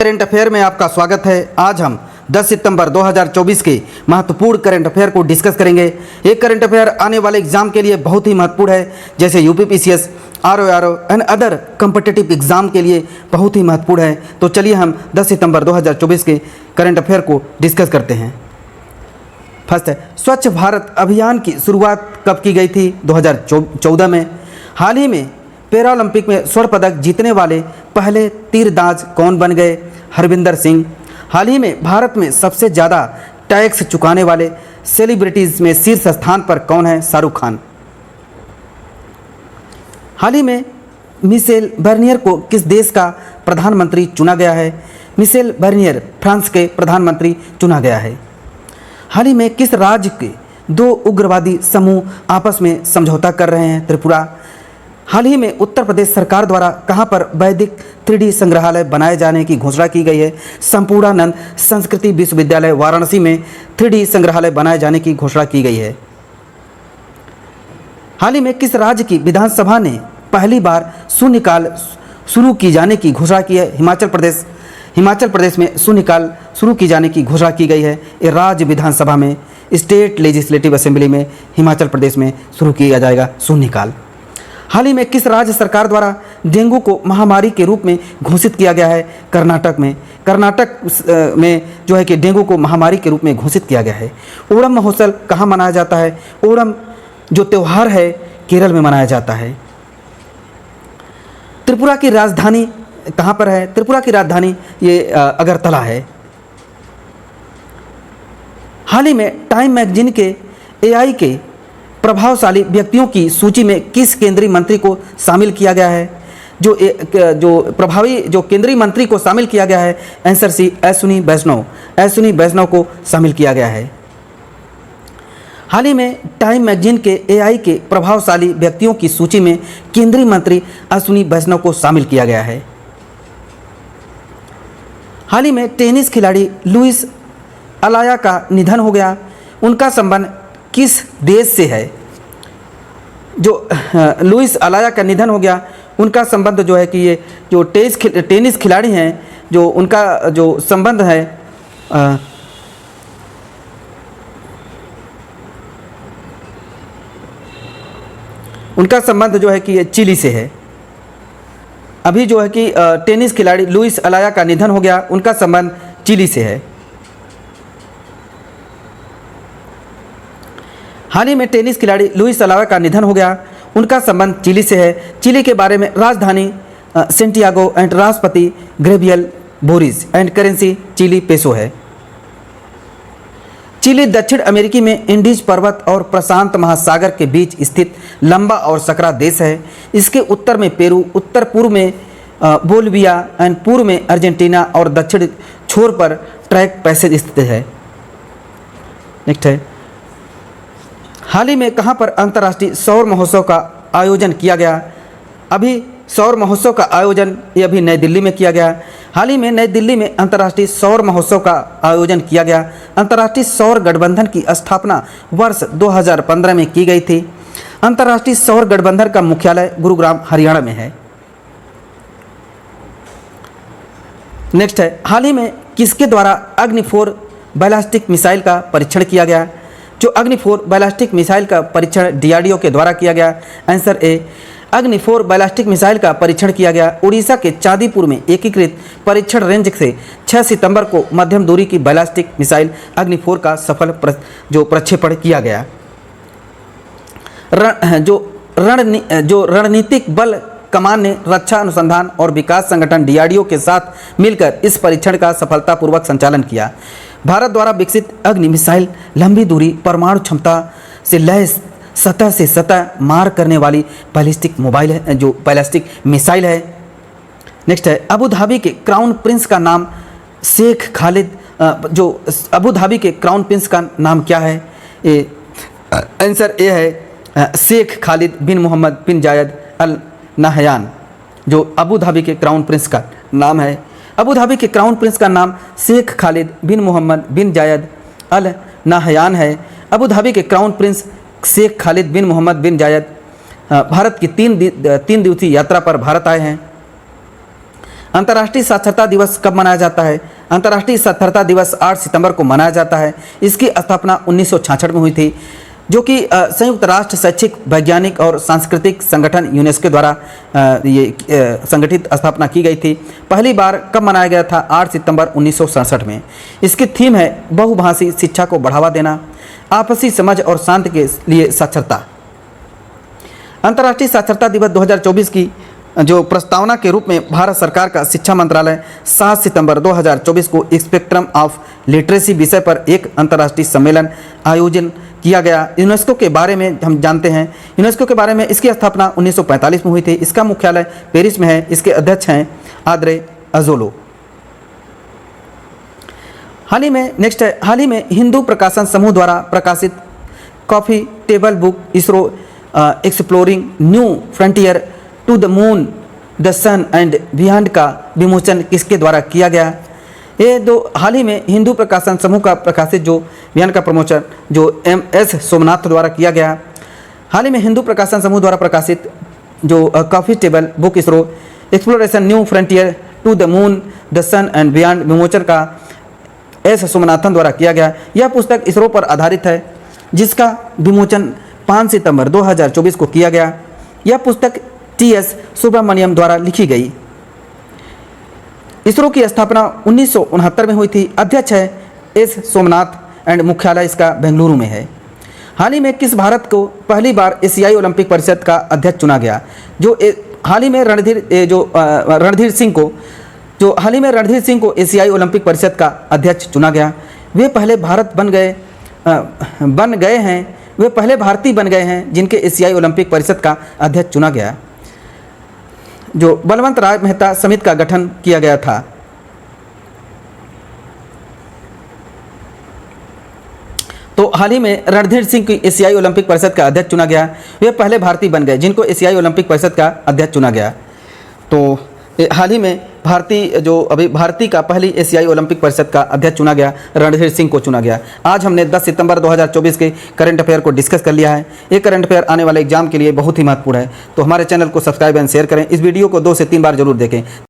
Current affair में आपका स्वागत है। आज हम 10 सितंबर 2024 के महत्वपूर्ण करंट अफेयर को डिस्कस करेंगे। ये करंट अफेयर आने वाले एग्जाम के लिए बहुत ही महत्वपूर्ण है, जैसे UPPCS, RORO and other competitive exam के लिए बहुत ही महत्वपूर्ण है। तो चलिए हम 10 सितंबर 2024 के करंट अफेयर को डिस्कस करते हैं। फर्स्ट है, स्वच्छ भारत अभियान की शुरुआत कब की गई थी? 2014 में। हाल ही में पैरालंपिक में स्वर्ण पदक जीतने वाले पहले तीरंदाज कौन बन गए? हरविंदर सिंह। हाल ही में भारत में सबसे ज़्यादा टैक्स चुकाने वाले सेलिब्रिटीज़ में शीर्ष स्थान पर कौन है? शाहरुख खान। हाल ही में मिशेल बर्नियर को किस देश का प्रधानमंत्री चुना गया है? मिशेल बर्नियर फ्रांस के प्रधानमंत्री चुना गया है। हाल ही में किस राज्य के दो उग्रवादी समूह आपस में समझौता कर रहे हैं? त्रिपुरा। हाल ही में उत्तर प्रदेश सरकार द्वारा कहां पर वैदिक 3D संग्रहालय बनाए जाने की घोषणा की गई है? संपूर्णानंद संस्कृति विश्वविद्यालय वाराणसी में 3D संग्रहालय बनाए जाने की घोषणा की गई है। हाल ही में किस राज्य की विधानसभा ने पहली बार शून्यकाल शुरू की जाने की घोषणा की है? हिमाचल प्रदेश। हिमाचल प्रदेश में शून्यकाल शुरू की जाने की घोषणा की गई है। ये राज्य विधानसभा में, स्टेट लेजिस्लेटिव असेंबली में हिमाचल प्रदेश में शुरू किया जाएगा शून्यकाल। हाल ही में किस राज्य सरकार द्वारा डेंगू को महामारी के रूप में घोषित किया गया है? कर्नाटक में। कर्नाटक में जो है कि डेंगू को महामारी के रूप में घोषित किया गया है। ओणम महोत्सव कहाँ मनाया जाता है? ओणम जो त्यौहार है केरल में मनाया जाता है। त्रिपुरा की राजधानी कहाँ पर है? त्रिपुरा की राजधानी ये अगरतला है। हाल ही में टाइम मैगजीन के एआई के प्रभावशाली व्यक्तियों की सूची में किस केंद्रीय मंत्री को शामिल किया गया है? जो प्रभावी जो केंद्रीय मंत्री को शामिल किया गया है, आंसर सी, अश्विनी वैष्णव। अश्विनी वैष्णव को शामिल किया गया है। हाल ही में टाइम मैगजीन के एआई के प्रभावशाली व्यक्तियों की सूची में केंद्रीय मंत्री अश्विनी वैष्णव को शामिल किया गया है। हाल ही में टेनिस खिलाड़ी लुइस अलाया का निधन हो गया। उनका संबंध किस देश से है? जो लुइस अलाया का निधन हो गया, उनका संबंध जो है कि ये जो टेनिस खिलाड़ी हैं, जो उनका जो संबंध है उनका संबंध जो है कि ये चिली से है। अभी जो है कि टेनिस खिलाड़ी लुइस अलाया का निधन हो गया, उनका संबंध चिली से है। हाल ही में टेनिस खिलाड़ी लुइस अलाया का निधन हो गया, उनका संबंध चिली से है। चिली के बारे में राजधानी सेंटियागो एंड राष्ट्रपति Gabriel Boris and currency Chile peso है। चिली दक्षिण अमेरिकी में इंडीज पर्वत और प्रशांत महासागर के बीच स्थित लंबा और सकरा देश है। इसके उत्तर में पेरू, उत्तर पूर्व में बोलिविया एंड पूर्व में अर्जेंटीना और दक्षिण छोर पर ट्रैक पैसेज स्थित है। नेक्स्ट है, हाल ही में कहां पर अंतर्राष्ट्रीय सौर महोत्सव का आयोजन किया गया? अभी सौर महोत्सव का आयोजन ये अभी नई दिल्ली में किया गया। हाल ही में नई दिल्ली में अंतर्राष्ट्रीय सौर महोत्सव का आयोजन किया गया। अंतर्राष्ट्रीय सौर गठबंधन की स्थापना वर्ष 2015 में की गई थी। अंतर्राष्ट्रीय सौर गठबंधन का मुख्यालय गुरुग्राम, हरियाणा में है। नेक्स्ट है, हाल ही में किसके द्वारा अग्नि-4 बैलिस्टिक मिसाइल का परीक्षण किया गया? जो अग्नि-4 बैलिस्टिक मिसाइल का परीक्षण डीआरडीओ के द्वारा किया गया। आंसर ए, अग्नि-4 बैलिस्टिक मिसाइल का परीक्षण किया गया उड़ीसा के चांदीपुर में एकीकृत परीक्षण रेंज से 6 सितंबर को मध्यम दूरी की बैलिस्टिक मिसाइल अग्नि-4 का सफल प्रक्षेपण किया गया। जो रणनीतिक बल कमान ने रक्षा अनुसंधान और विकास संगठन डीआरडीओ के साथ मिलकर इस परीक्षण का सफलतापूर्वक संचालन किया। भारत द्वारा विकसित अग्नि मिसाइल लंबी दूरी परमाणु क्षमता से लैस सतह से सतह मार करने वाली बैलिस्टिक मिसाइल है। नेक्स्ट है, अबू धाबी के क्राउन प्रिंस का नाम शेख खालिद, जो अबू धाबी के क्राउन प्रिंस का नाम क्या है? आंसर ए है, शेख खालिद बिन मोहम्मद बिन जायद अल नाहयान, जो अबू धाबी के क्राउन प्रिंस का नाम है। अबू धाबी के क्राउन प्रिंस का नाम शेख खालिद बिन मोहम्मद बिन जायद अल नाहयान है। अबू धाबी के क्राउन प्रिंस शेख खालिद बिन मोहम्मद बिन जायद भारत की तीन दिवसीय यात्रा पर भारत आए हैं। अंतर्राष्ट्रीय साक्षरता दिवस कब मनाया जाता है? अंतर्राष्ट्रीय साक्षरता दिवस 8 सितंबर को मनाया जाता है। इसकी स्थापना 1966 में हुई थी, जो कि संयुक्त राष्ट्र शैक्षिक, वैज्ञानिक और सांस्कृतिक संगठन यूनेस्को द्वारा संगठित स्थापना की गई थी। पहली बार कब मनाया गया था? 8 सितंबर 1967 में। इसकी थीम है बहुभाषी शिक्षा को बढ़ावा देना, आपसी समझ और शांति के लिए साक्षरता। अंतर्राष्ट्रीय साक्षरता दिवस 2024 की जो प्रस्तावना के रूप में भारत सरकार का शिक्षा मंत्रालय 7 सितंबर 2024 को स्पेक्ट्रम ऑफ लिटरेसी विषय पर एक अंतर्राष्ट्रीय सम्मेलन आयोजन किया गया। यूनेस्को के बारे में हम जानते हैं, यूनेस्को के बारे में इसकी स्थापना 1945 में हुई थी। इसका मुख्यालय पेरिस में है। इसके अध्यक्ष हैं आद्रे अजोलो। हाल ही में हिंदू प्रकाशन समूह द्वारा प्रकाशित coffee table book ISRO exploring new frontier to the moon, the sun and beyond का विमोचन किसके द्वारा किया गया? ये दो हाल ही में हिंदू प्रकाशन समूह का प्रकाशित जो बयान का प्रमोशन जो MS सोमनाथ द्वारा किया गया। हाल ही में हिंदू प्रकाशन समूह द्वारा प्रकाशित जो coffee table book ISRO exploration new frontier to the moon, the sun and beyond विमोचन का S सोमनाथन द्वारा किया गया। यह पुस्तक इसरो पर आधारित है, जिसका विमोचन 5 सितंबर 2024 को किया गया। यह पुस्तक TS सुब्रमण्यम द्वारा लिखी गई। इसरो की स्थापना 1969 में हुई थी। अध्यक्ष है S सोमनाथ एंड मुख्यालय इसका बेंगलुरु में है। हाल ही में किस भारत को पहली बार एशियाई ओलंपिक परिषद का अध्यक्ष चुना गया? हाल ही में रणधीर सिंह को एशियाई ओलंपिक परिषद का अध्यक्ष चुना गया। वे पहले भारतीय बन गए हैं जिनके एशियाई ओलंपिक परिषद का अध्यक्ष चुना गया। जो बलवंत राय मेहता समिति का गठन किया गया था। तो हाल ही में रणधीर सिंह को एशियाई ओलंपिक परिषद का अध्यक्ष चुना गया। वे पहले भारतीय बन गए जिनको एशियाई ओलंपिक परिषद का अध्यक्ष चुना गया। तो हाल ही में भारतीय का पहली एशियाई ओलंपिक परिषद का अध्यक्ष चुना गया, रणधीर सिंह को चुना गया। आज हमने 10 सितंबर 2024 के करंट अफेयर को डिस्कस कर लिया है। ये करंट अफेयर आने वाले एग्जाम के लिए बहुत ही महत्वपूर्ण है। तो हमारे चैनल को सब्सक्राइब एंड शेयर करें। इस वीडियो को 2 से 3 बार जरूर देखें।